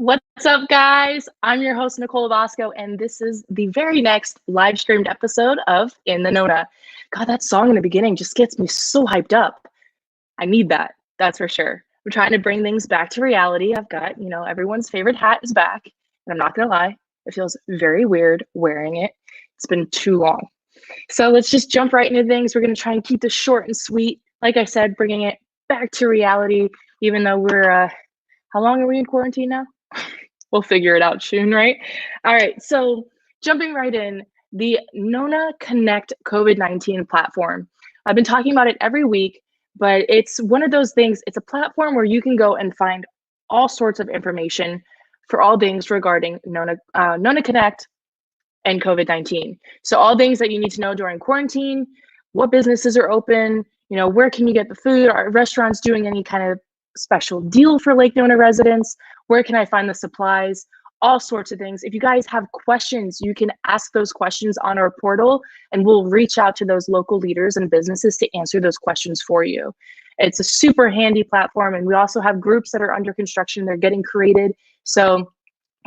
What's up, guys? I'm your host, Nicole Bosco, and this is the very next live streamed episode of In the Nona. God, that song in the beginning just gets me so hyped up. I need that, that's for sure. We're trying to bring things back to reality. I've got, everyone's favorite hat is back, and I'm not gonna lie, it feels very weird wearing it. It's been too long. So let's just jump right into things. We're gonna try and keep this short and sweet. Like I said, bringing it back to reality, even though we're, how long are we in quarantine now? We'll figure it out soon, right? All right, so jumping right in, the Nona Connect COVID-19 platform. I've been talking about it every week, but it's one of those things, it's a platform where you can go and find all sorts of information for all things regarding Nona Connect and COVID-19. So all things that you need to know during quarantine, what businesses are open, where can you get the food? Are restaurants doing any kind of special deal for Lake Nona residents? Where can I find the supplies? All sorts of things. If you guys have questions, you can ask those questions on our portal and we'll reach out to those local leaders and businesses to answer those questions for you. It's a super handy platform, and we also have groups that are under construction. They're getting created. So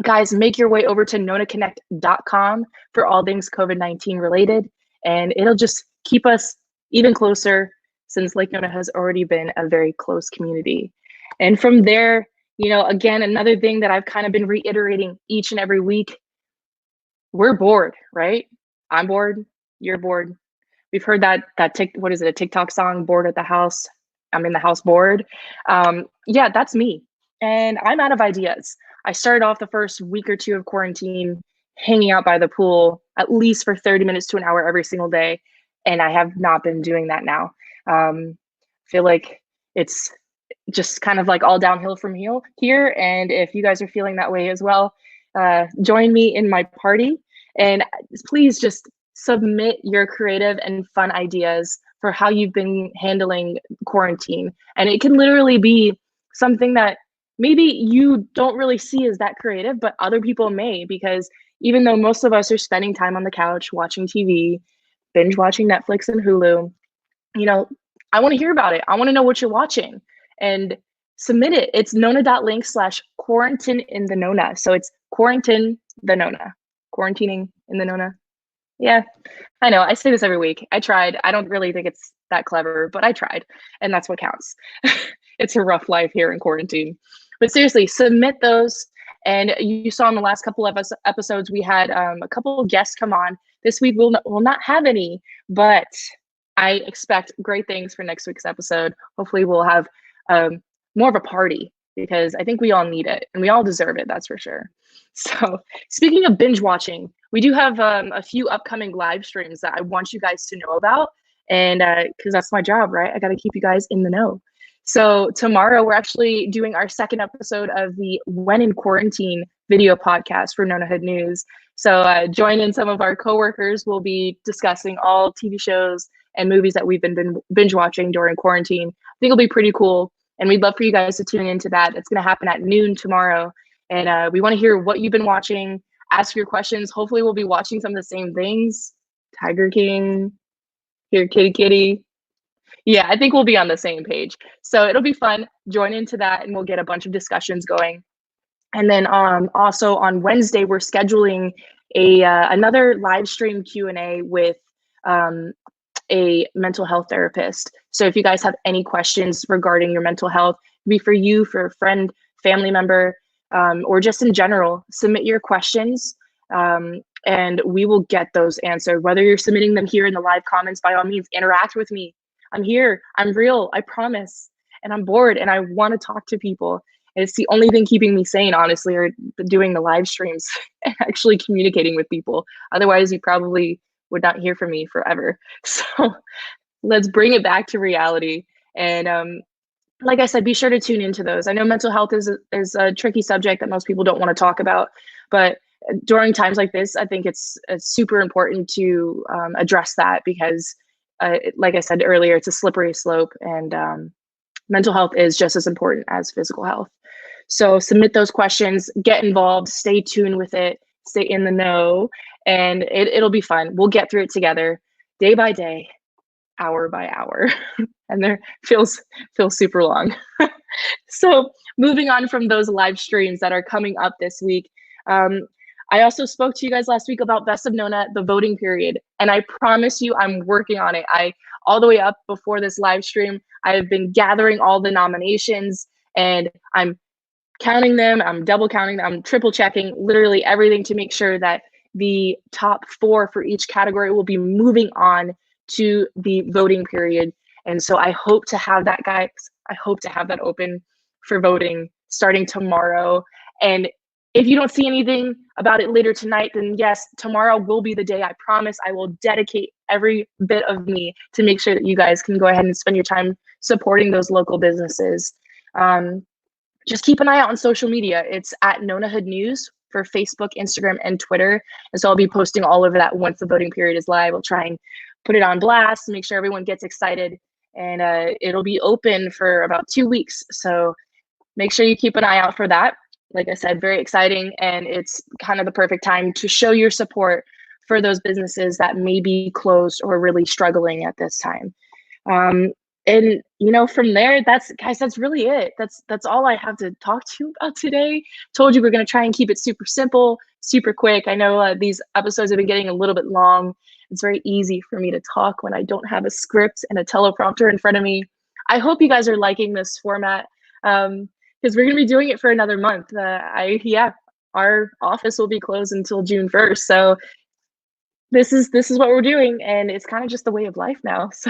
guys, make your way over to nonaconnect.com for all things COVID-19 related, and it'll just keep us even closer since Lake Nona has already been a very close community. And from there, again, another thing that I've kind of been reiterating each and every week, we're bored, right? I'm bored, you're bored. We've heard that what is it, a TikTok song, bored at the house, I'm in the house bored. Yeah, that's me. And I'm out of ideas. I started off the first week or two of quarantine hanging out by the pool at least for 30 minutes to an hour every single day. And I have not been doing that now. I feel like it's just kind of like all downhill from here. And if you guys are feeling that way as well, join me in my party. And please just submit your creative and fun ideas for how you've been handling quarantine. And it can literally be something that maybe you don't really see as that creative, but other people may, because even though most of us are spending time on the couch watching TV, binge watching Netflix and Hulu, I want to hear about it. I want to know what you're watching, and submit it. It's nona.link/quarantinthenona. So it's quarantine the Nona, quarantining in the Nona. Yeah, I know. I say this every week. I tried. I don't really think it's that clever, but I tried, and that's what counts. It's a rough life here in quarantine. But seriously, submit those. And you saw in the last couple of episodes, we had a couple of guests come on. This week, we'll not have any, but I expect great things for next week's episode. Hopefully, we'll have more of a party, because I think we all need it and we all deserve it, that's for sure. So speaking of binge watching, we do have a few upcoming live streams that I want you guys to know about, and because that's my job, right? I got to keep you guys in the know. So tomorrow we're actually doing our second episode of the When in Quarantine video podcast for Nonahood News. So join in. Some of our coworkers will be discussing all TV shows and movies that we've been binge watching during quarantine. I think it'll be pretty cool, and we'd love for you guys to tune into that. It's going to happen at noon tomorrow, and we want to hear what you've been watching. Ask your questions. Hopefully we'll be watching some of the same things. Tiger King, here kitty kitty. Yeah, I think we'll be on the same page. So it'll be fun. Join into that, and we'll get a bunch of discussions going. And then also on Wednesday, we're scheduling another live stream Q&A with a mental health therapist. So if you guys have any questions regarding your mental health, be for you, for a friend, family member, or just in general, submit your questions, and we will get those answered. Whether you're submitting them here in the live comments, by all means, interact with me. I'm here, I'm real, I promise. And I'm bored and I want to talk to people. And it's the only thing keeping me sane, honestly, are doing the live streams and actually communicating with people. Otherwise, you probably would not hear from me forever. So let's bring it back to reality. And like I said, be sure to tune into those. I know mental health is a tricky subject that most people don't want to talk about, but during times like this, I think it's super important to address that, because like I said earlier, it's a slippery slope, and mental health is just as important as physical health. So submit those questions, get involved, stay tuned with it, stay in the know, and it'll be fun. We'll get through it together, day by day, hour by hour. And there feels super long. So moving on from those live streams that are coming up this week, I also spoke to you guys last week about Best of Nona, the voting period, and I promise you I'm working on it. All the way up before this live stream, I have been gathering all the nominations, and I'm counting them, I'm double counting them, I'm triple checking literally everything to make sure that the top 4 for each category will be moving on to the voting period. And so I hope to have that, guys. I hope to have that open for voting starting tomorrow. And if you don't see anything about it later tonight, then yes, tomorrow will be the day. I promise I will dedicate every bit of me to make sure that you guys can go ahead and spend your time supporting those local businesses. Just keep an eye out on social media. It's at Nonahood News for Facebook, Instagram, and Twitter. And so I'll be posting all over that once the voting period is live. We'll try and put it on blast, make sure everyone gets excited. And it'll be open for about 2 weeks. So make sure you keep an eye out for that. Like I said, very exciting. And it's kind of the perfect time to show your support for those businesses that may be closed or really struggling at this time. And from there, that's really it. That's all I have to talk to you about today. Told you we're going to try and keep it super simple, super quick. I know these episodes have been getting a little bit long. It's very easy for me to talk when I don't have a script and a teleprompter in front of me. I hope you guys are liking this format, because we're going to be doing it for another month. Our office will be closed until June 1st. So this is what we're doing, and it's kind of just the way of life now. So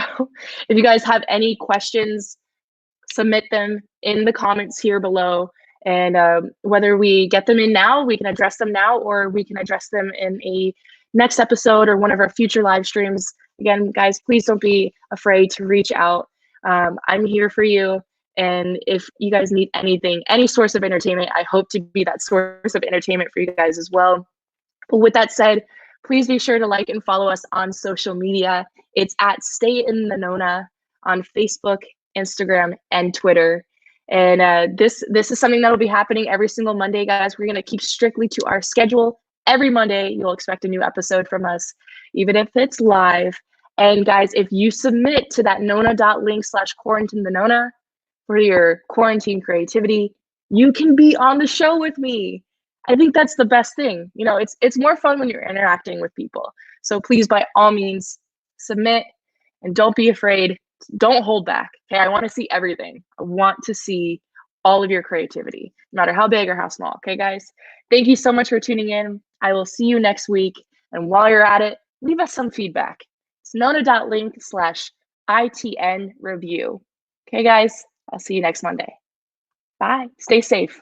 if you guys have any questions, submit them in the comments here below, and whether we get them in now, we can address them now, or we can address them in a next episode or one of our future live streams. Again, guys, please don't be afraid to reach out. I'm here for you, and if you guys need anything, any source of entertainment, I hope to be that source of entertainment for you guys as well. But with that said, please be sure to like and follow us on social media. It's at Stay in the Nona on Facebook, Instagram, and Twitter. And this is something that will be happening every single Monday, guys. We're going to keep strictly to our schedule. Every Monday, you'll expect a new episode from us, even if it's live. And guys, if you submit to that nona.link/quarantinthenona for your quarantine creativity, you can be on the show with me. I think that's the best thing. It's more fun when you're interacting with people. So please, by all means, submit, and don't be afraid. Don't hold back. Okay, I want to see everything. I want to see all of your creativity, no matter how big or how small. Okay, guys, thank you so much for tuning in. I will see you next week. And while you're at it, leave us some feedback. It's nona.link/itnreview. Okay, guys, I'll see you next Monday. Bye. Stay safe.